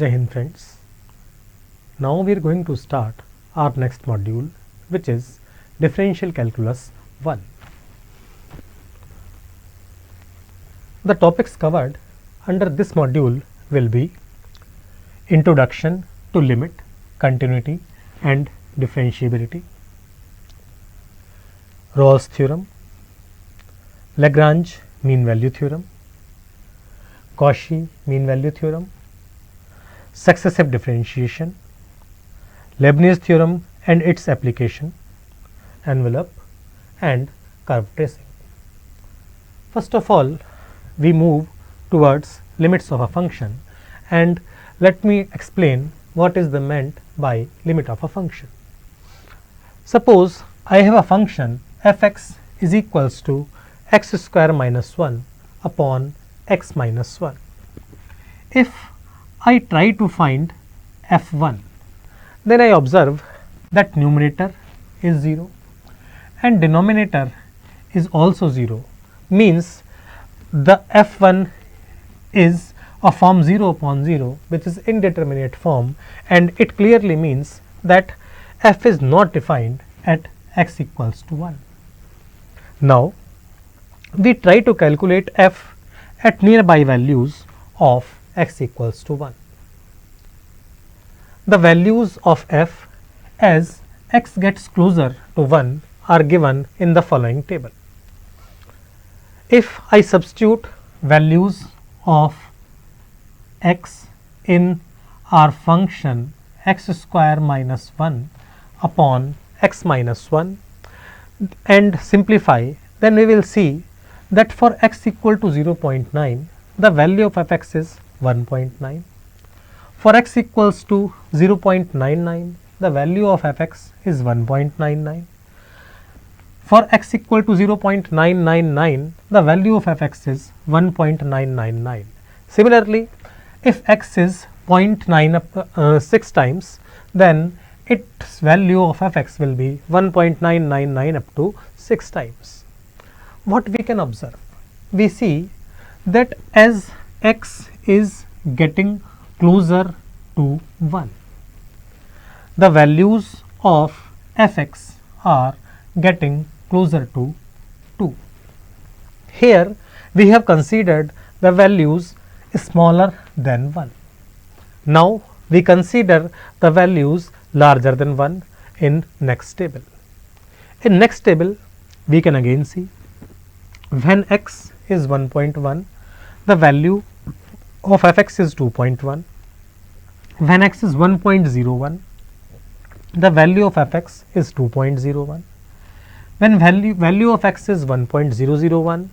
Jai Hind friends. Now we are going to start our next module, which is Differential Calculus 1. The topics covered under this module will be Introduction to Limit, Continuity and Differentiability, Rawls Theorem, Lagrange Mean Value Theorem, Cauchy Mean Value Theorem, Successive Differentiation, Leibniz Theorem and its application, Envelope and Curve Tracing. First of all, we move towards limits of a function, and let me explain what is meant by limit of a function. Suppose I have a function f(x) is equals to x square minus 1 upon x minus 1. If I try to find f1, then I observe that numerator is 0 and denominator is also 0, means the f1 is a form 0 upon 0, which is indeterminate form, and it clearly means that f is not defined at x equals to 1. Now we try to calculate f at nearby values of x equals to 1. The values of f as x gets closer to 1 are given in the following table. If I substitute values of x in our function x square minus 1 upon x minus 1 and simplify, then we will see that for x equal to 0.9, the value of f(x) is 1.9. For x equals to 0.99, the value of f(x) is 1.99. For x equal to 0.999, the value of f(x) is 1.999. Similarly, if x is 0.96 times, then its value of f(x) will be 1.999 up to 6 times. What we can observe? We see that as x is getting closer to 1, the values of f(x) are getting closer to 2. Here we have considered the values smaller than 1. Now we consider the values larger than 1 in next table. In next table we can again see when x is 1.1, the value of f(x) is 2.1. When x is 1.01, the value of f(x) is 2.01. When value of x is 1.001,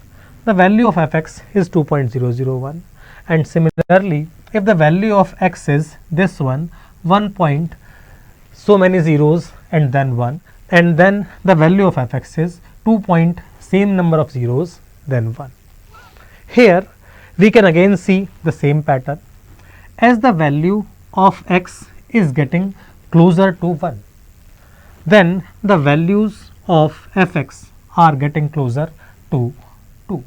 the value of f(x) is 2.001. And similarly, if the value of x is this one, 1 point so many zeros and then 1, and then the value of f(x) is 2 point same number of zeros then 1. Here we can again see the same pattern. As the value of x is getting closer to 1, then the values of f(x) are getting closer to 2.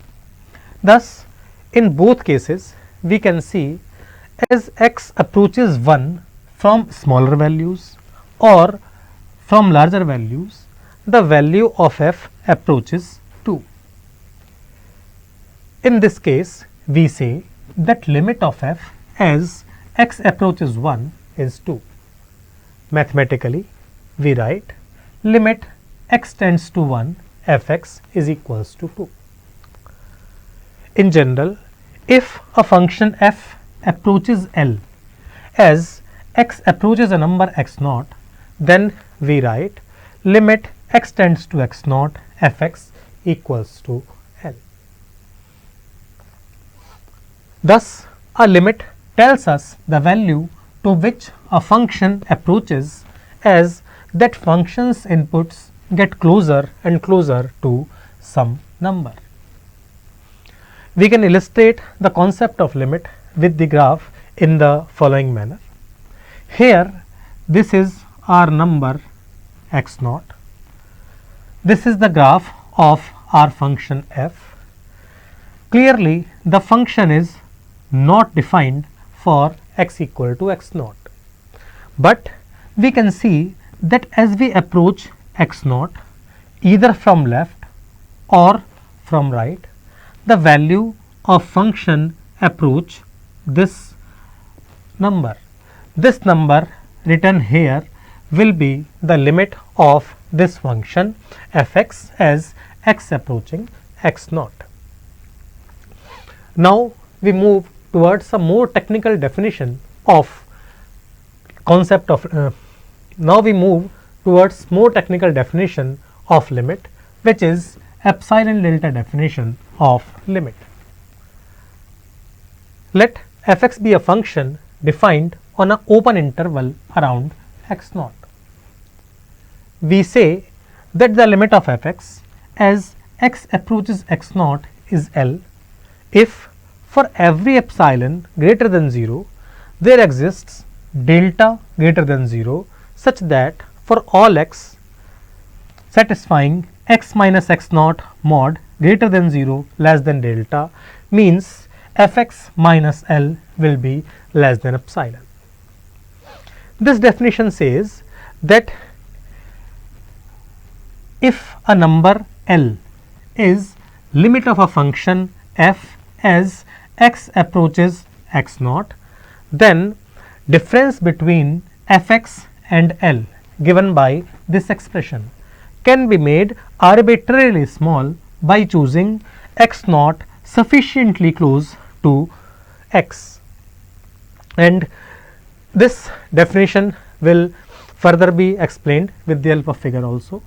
Thus, in both cases we can see as x approaches 1 from smaller values or from larger values, the value of f approaches 2. In this case, we say that limit of f as x approaches 1 is 2. Mathematically, we write limit x tends to 1 f(x) is equals to 2. In general, if a function f approaches L as x approaches a number x naught, then we write limit x tends to x naught f(x) equals to L. Thus, a limit tells us the value to which a function approaches as that function's inputs get closer and closer to some number. We can illustrate the concept of limit with the graph in the following manner. Here this is our number x naught. This is the graph of our function f. Clearly the function is not defined for x equal to x naught. But we can see that as we approach x naught either from left or from right, the value of function approach this number. This number written here will be the limit of this function f(x) as x approaching x naught. Now we move towards a more technical definition of concept of now we move towards more technical definition of limit, which is epsilon delta definition of limit. Let f(x) be a function defined on an open interval around x naught. We say that the limit of f(x) as x approaches x naught is L if for every epsilon greater than 0 there exists delta greater than 0 such that for all x satisfying x minus x naught mod greater than 0 less than delta means f(x) minus L will be less than epsilon. This definition says that if a number L is limit of a function f as x approaches x naught, then difference between f(x) and L given by this expression can be made arbitrarily small by choosing x naught sufficiently close to x, and this definition will further be explained with the help of figure also.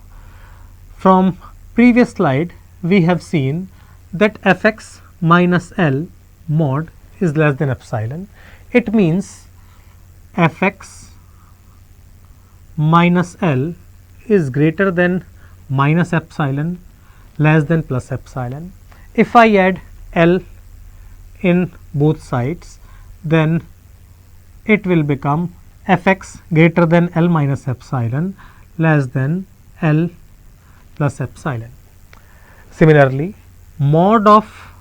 From previous slide we have seen that f(x) minus L mod is less than epsilon. It means f(x) minus L is greater than minus epsilon less than plus epsilon. If I add L in both sides, then it will become f(x) greater than L minus epsilon less than L plus epsilon. Similarly, mod of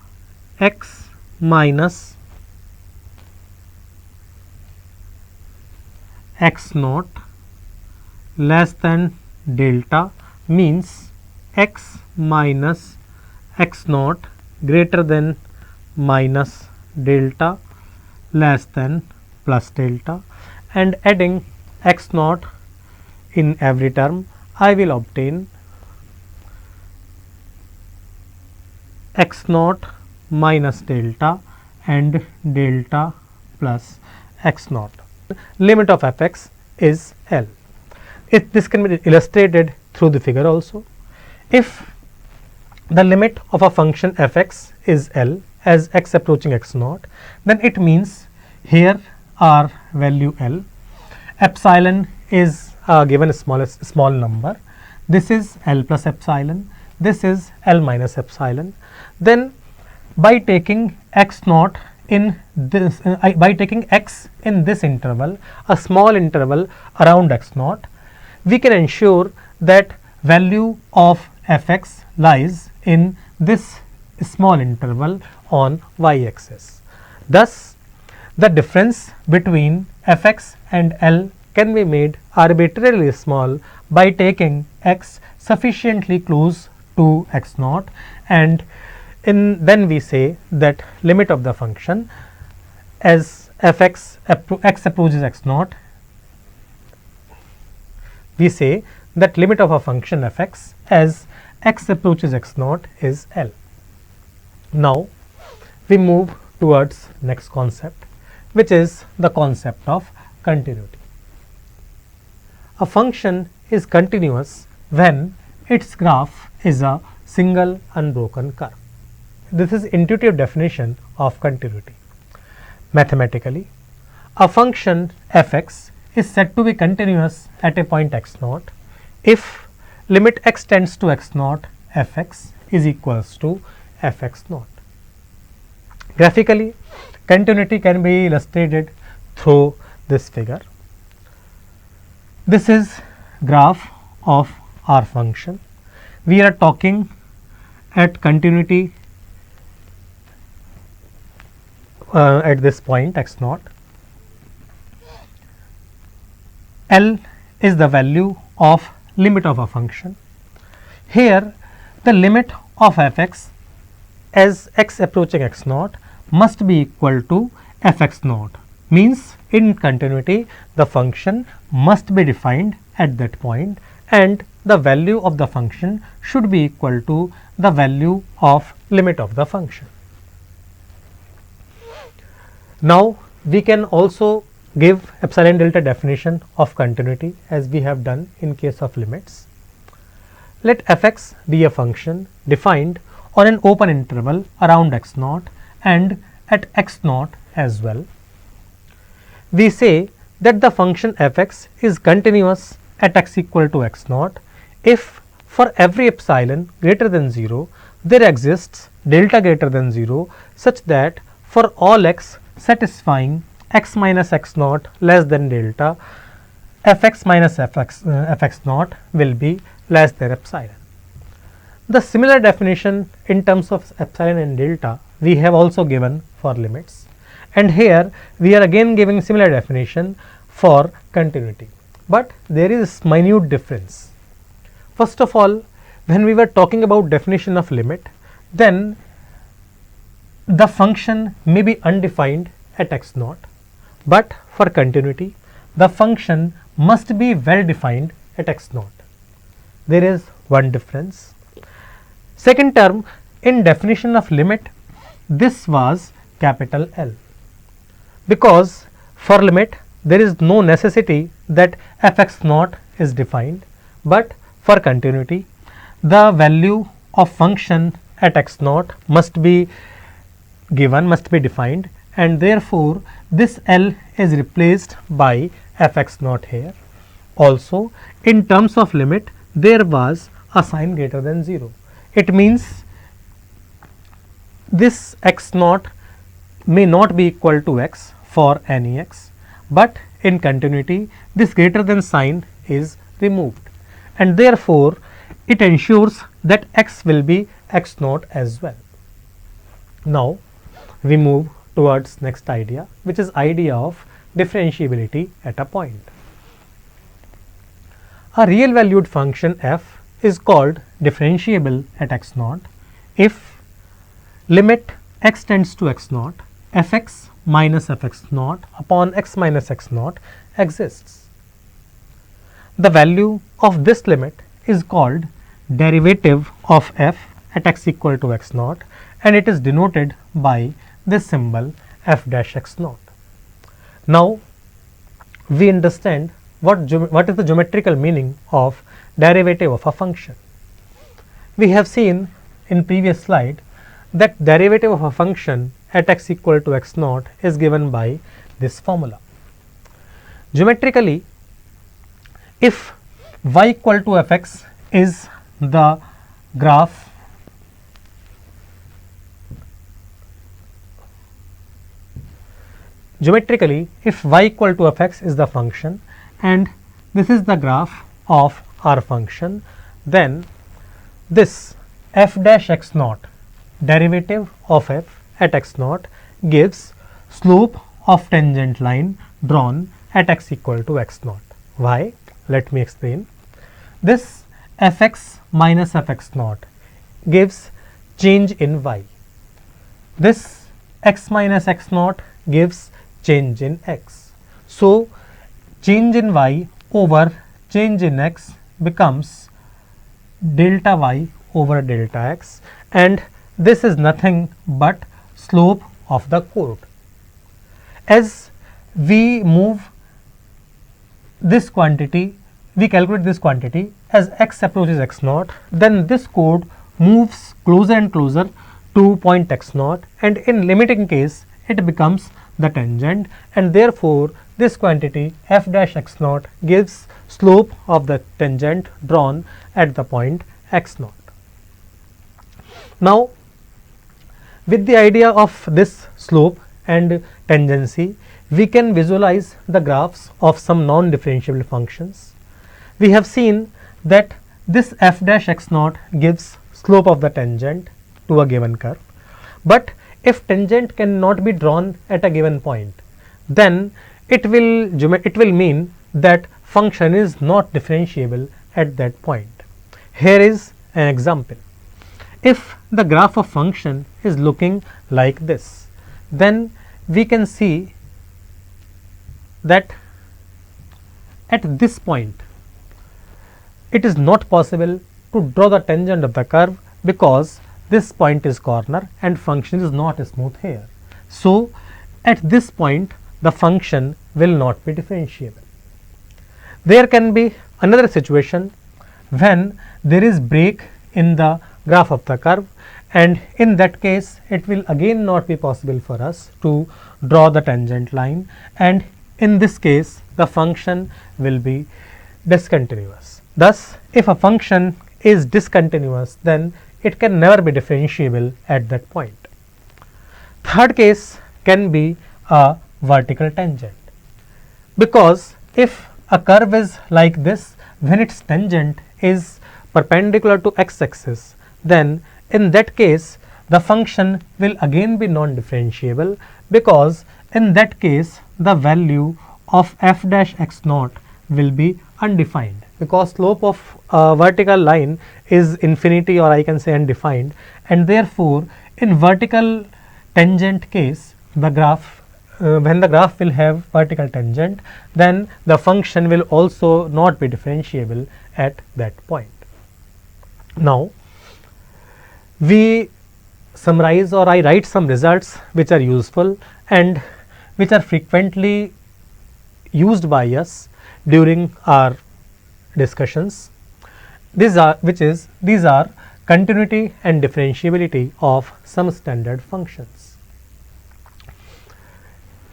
x minus x naught less than delta means x minus x naught greater than minus delta less than plus delta, and adding x naught in every term I will obtain x naught minus delta and delta plus x naught. Limit of f(x) is L. This can be illustrated through the figure also. If the limit of a function f(x) is L as x approaching x naught, then it means here are value L. Epsilon is given a small number. This is L plus epsilon. This is L minus epsilon. Then by taking x naught in this by taking x in this interval, a small interval around x naught, we can ensure that value of f(x) lies in this small interval on y axis. Thus the difference between f(x) and L can be made arbitrarily small by taking x sufficiently close to x naught, and then we say that limit of the function as f(x) x approaches x naught, we say that limit of a function f(x) as x approaches x naught is L. Now we move towards next concept, which is the concept of continuity. A function is continuous when its graph is a single unbroken curve. This is intuitive definition of continuity. Mathematically, a function f(x) is said to be continuous at a point x naught if limit x tends to x naught f(x) is equals to f(x) naught. Graphically, continuity can be illustrated through this figure. This is graph of our function. We are talking at continuity at this point x naught. L is the value of limit of a function. Here the limit of f(x) as x approaching x naught must be equal to f(x naught), means in continuity the function must be defined at that point and the value of the function should be equal to the value of limit of the function. Now we can also give epsilon delta definition of continuity as we have done in case of limits. Let f(x) be a function defined on an open interval around x naught and at x naught as well. We say that the function f(x) is continuous at x equal to x naught if for every epsilon greater than 0 there exists delta greater than 0 such that for all x satisfying x minus x naught less than delta, f(x) minus f(x) naught will be less than epsilon. The similar definition in terms of epsilon and delta we have also given for limits, and here we are again giving similar definition for continuity, but there is minute difference. First of all, when we were talking about definition of limit, then the function may be undefined at x naught, but for continuity the function must be well defined at x naught. There is one difference. Second term, in definition of limit, this was capital L, because for limit there is no necessity that f(x) naught is defined, but for continuity the value of function at x naught must be given, must be defined, and therefore this L is replaced by f(x) naught here. Also in terms of limit there was a sign greater than 0. It means this x naught may not be equal to x for any x, but in continuity this greater than sign is removed, and therefore it ensures that x will be x naught as well. Now we move towards next idea, which is idea of differentiability at a point. A real valued function f is called differentiable at x naught if limit x tends to x naught f(x) minus f(x) naught upon x minus x naught exists. The value of this limit is called derivative of f at x equal to x naught, and it is denoted by this symbol f dash x naught. Now we understand what is the geometrical meaning of derivative of a function. We have seen in previous slide that derivative of a function at x equal to x naught is given by this formula. Geometrically, if y equal to f(x) is the graph geometrically if y equal to f(x) is the function and this is the graph of our function, then this f dash x naught derivative of f at x naught gives slope of tangent line drawn at x equal to x naught. Why? Let me explain. This f(x) minus f(x) naught gives change in y. This x minus x naught gives change in x. So change in y over change in x becomes delta y over delta x, and this is nothing but slope of the chord. As we move this quantity, we calculate this quantity as x approaches x naught, then this chord moves closer and closer to point x naught, and in limiting case it becomes the tangent, and therefore this quantity f dash x naught gives slope of the tangent drawn at the point x naught. Now with the idea of this slope and tangency, we can visualize the graphs of some non-differentiable functions. We have seen that this f dash x naught gives slope of the tangent to a given curve, but if tangent cannot be drawn at a given point, then it will mean that function is not differentiable at that point. Here is an example. If the graph of function is looking like this, then we can see that at this point it is not possible to draw the tangent of the curve, because this point is corner and function is not smooth here. So, at this point the function will not be differentiable. There can be another situation when there is break in the graph of the curve, and in that case it will again not be possible for us to draw the tangent line, and in this case the function will be discontinuous. Thus, if a function is discontinuous, then it can never be differentiable at that point. Third case can be a vertical tangent, because if a curve is like this, when its tangent is perpendicular to x axis, then in that case the function will again be non-differentiable, because in that case the value of f dash x naught will be undefined, because slope of a vertical line is infinity, or I can say undefined, and therefore in vertical tangent case the graph when the graph will have vertical tangent, then the function will also not be differentiable at that point. Now, we summarize, or I write some results which are useful and which are frequently used by us during our discussions. These are continuity and differentiability of some standard functions.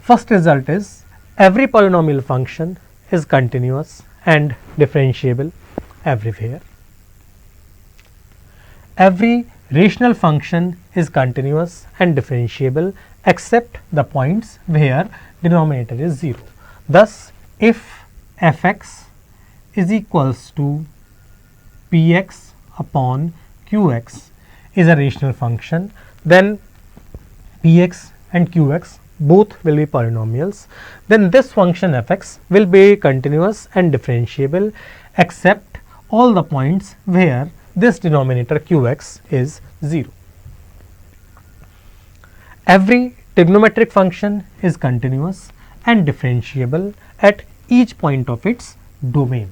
First result is every polynomial function is continuous and differentiable everywhere. Every rational function is continuous and differentiable except the points where denominator is 0. Thus, if f(x) is equals to px upon qx is a rational function, then px and qx both will be polynomials, then this function f(x) will be continuous and differentiable except all the points where this denominator qx is 0. Every trigonometric function is continuous and differentiable at each point of its domain.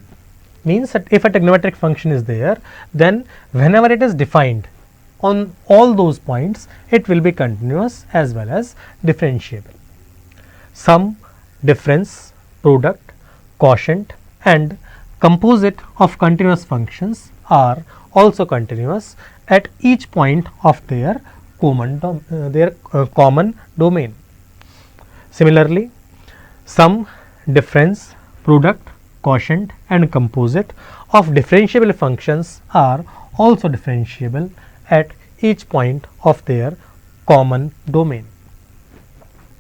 Means that if a trigonometric function is there, then whenever it is defined on all those points, it will be continuous as well as differentiable. Sum, difference, product, quotient and composite of continuous functions are also continuous at each point of their common domain. Similarly, sum, difference, product, quotient and composite of differentiable functions are also differentiable at each point of their common domain.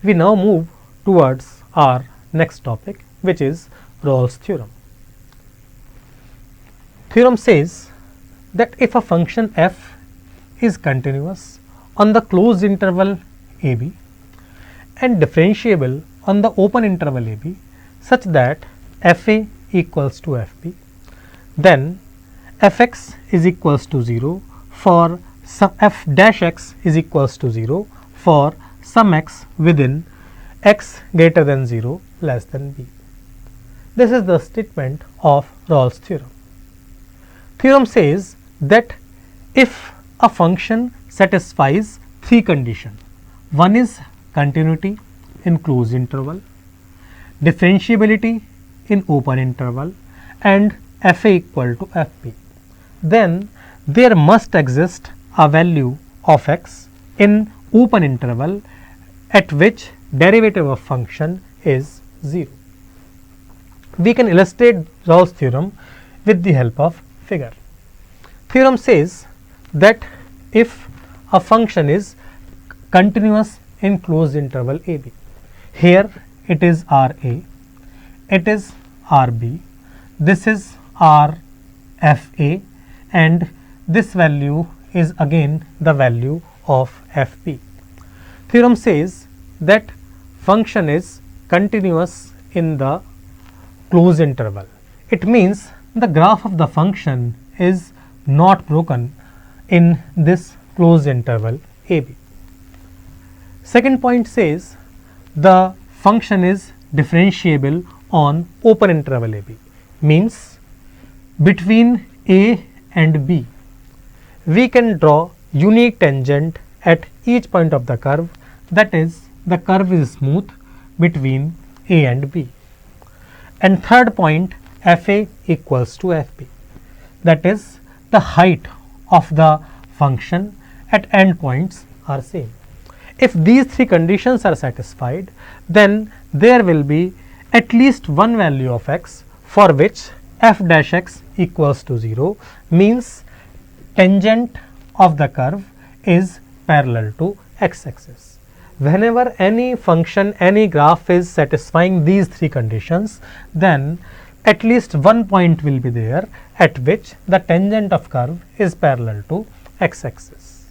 We now move towards our next topic, which is Rolle's theorem. Theorem says that if a function f is continuous on the closed interval ab and differentiable on the open interval ab such that fa equals to fb, then fx is equals to 0 for some f dash x is equals to 0 for some x within x greater than 0 less than b. This is the statement of Rolle's theorem. Theorem says that if a function satisfies three conditions, one is continuity in closed interval, differentiability in open interval and fa equal to fp, then there must exist a value of x in open interval at which derivative of function is 0. We can illustrate Rolle's theorem with the help of figure. Theorem says that if a function is continuous in closed interval ab, here it is Ra, it is Rb, this is Rfa and this value is again the value of fp. Theorem says that function is continuous in the closed interval it means the graph of the function is not broken in this closed interval AB. Second point says the function is differentiable on open interval AB, means between A and B we can draw unique tangent at each point of the curve, that is the curve is smooth between A and B. And third point, FA equals to FB, that is the height of the function at endpoints are same. If these three conditions are satisfied, then there will be at least one value of x for which f dash x equals to 0, means tangent of the curve is parallel to x axis. Whenever any function, any graph is satisfying these three conditions, then at least one point will be there at which the tangent of curve is parallel to x axis.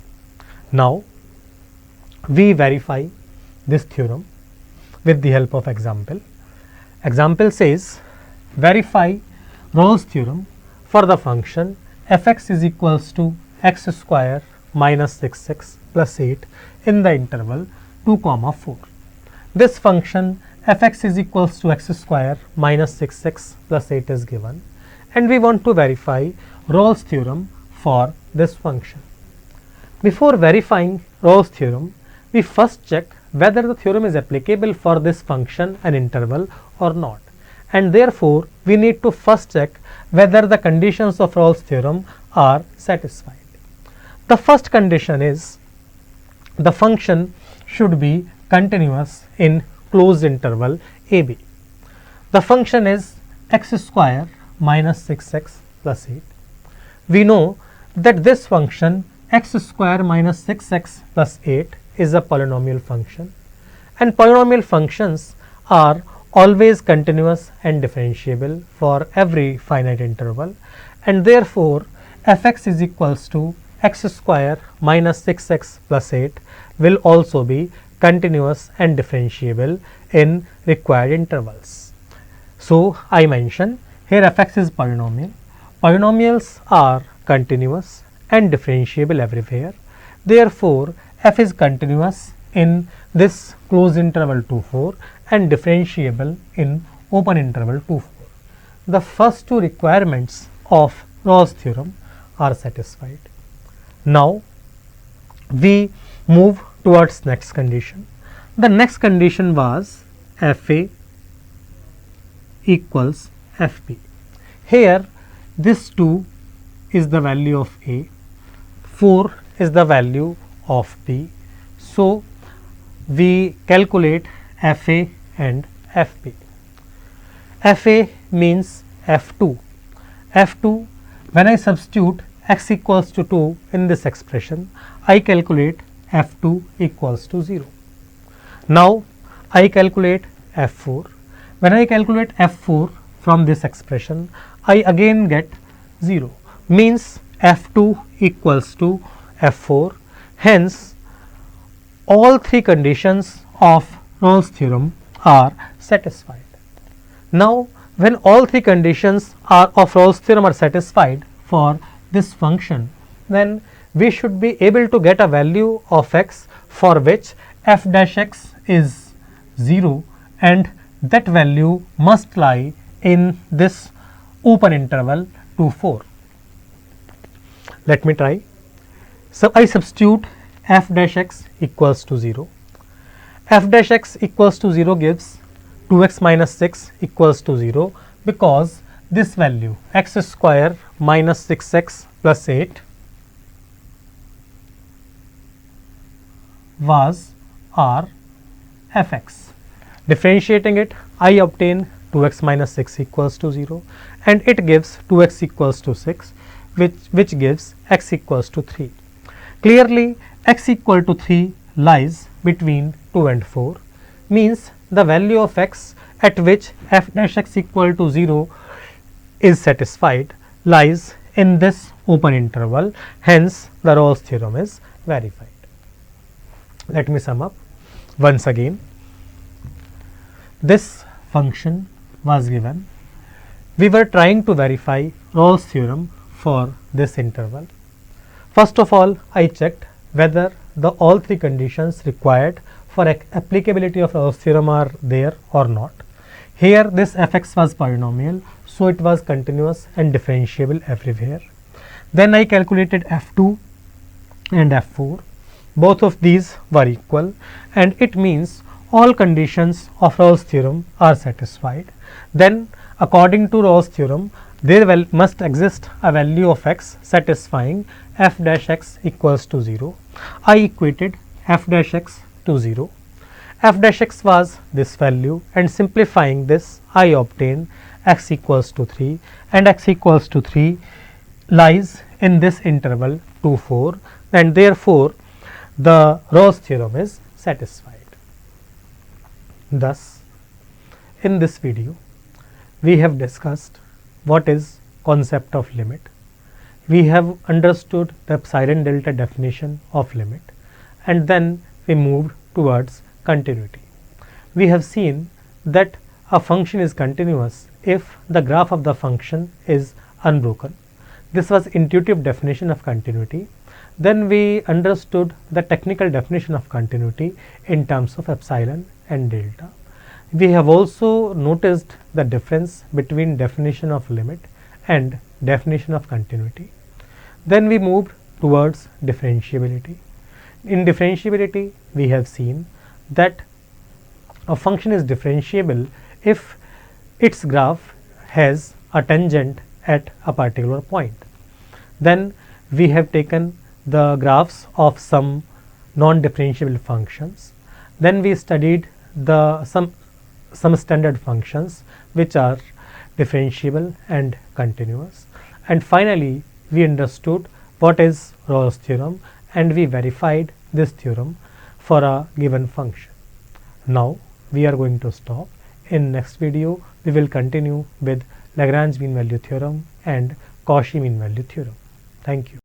Now we verify this theorem with the help of example. Example says verify Rolle's theorem for the function f(x) is equals to x square minus 6x plus 8 in the interval 2, 4. This function f(x) is equals to x square minus 6x plus 8 is given, and we want to verify Rolle's theorem for this function. Before verifying Rolle's theorem, we first check whether the theorem is applicable for this function and interval or not, and therefore we need to first check whether the conditions of Rolle's theorem are satisfied. The first condition is the function should be continuous in closed interval AB. The function is x square minus 6x plus 8. We know that this function x square minus 6x plus 8 is a polynomial function, and polynomial functions are always continuous and differentiable for every finite interval, and therefore f(x) is equals to x square minus 6x plus 8 will also be continuous and differentiable in required intervals. So I mention here f(x) is polynomial. Polynomials are continuous and differentiable everywhere. Therefore f is continuous in this closed interval 2, 4 and differentiable in open interval 2, 4. The first two requirements of Rolle's theorem are satisfied. Now we move towards next condition. The next condition was FA equals FB. Here this 2 is the value of A, 4 is the value of B. So we calculate FA and FB. FA means F2. F2, when I substitute x equals to 2 in this expression, I calculate F2 equals to 0. Now I calculate F4. When I calculate F4 from this expression, I again get 0, means F2 equals to F4. Hence all three conditions of Rolle's theorem are satisfied. Now when all three conditions of Rolle's theorem are satisfied for this function, then we should be able to get a value of x for which f dash x is 0, and that value must lie in this open interval 2, 4. Let me try. So I substitute f dash x equals to 0. F dash x equals to 0 gives 2x minus 6 equals to 0, because this value x square minus 6x plus 8 was our f(x). Differentiating it, I obtain 2x minus 6 equals to 0, and it gives 2x equals to 6, which gives x equals to 3. Clearly x equal to 3 lies between 2 and 4, means the value of x at which f dash x equal to 0 is satisfied lies in this open interval. Hence the Rolle's theorem is verified. Let me sum up once again. This function was given. We were trying to verify Rolle's theorem for this interval. First of all, I checked whether the all three conditions required for applicability of Rolle's theorem are there or not. Here this fx was polynomial, so it was continuous and differentiable everywhere. Then I calculated f2 and f4. Both of these were equal, and it means all conditions of Rolle's theorem are satisfied. Then according to Rolle's theorem, there must exist a value of x satisfying f dash x equals to 0. I equated f dash x to 0. F dash x was this value, and simplifying this I obtained x equals to 3, and x equals to 3 lies in this interval 2 4, and therefore the Rolle's theorem is satisfied. Thus, in this video we have discussed what is concept of limit. We have understood the epsilon delta definition of limit, and then we moved towards continuity. We have seen that a function is continuous if the graph of the function is unbroken. This was intuitive definition of continuity. Then we understood the technical definition of continuity in terms of epsilon and delta. We have also noticed the difference between definition of limit and definition of continuity. Then we moved towards differentiability. In differentiability, we have seen that a function is differentiable if its graph has a tangent at a particular point. Then we have taken the graphs of some non-differentiable functions. Then we studied some standard functions which are differentiable and continuous. And finally, we understood what is Rolle's theorem, and we verified this theorem for a given function. Now we are going to stop. In next video, we will continue with Lagrange mean value theorem and Cauchy mean value theorem. Thank you.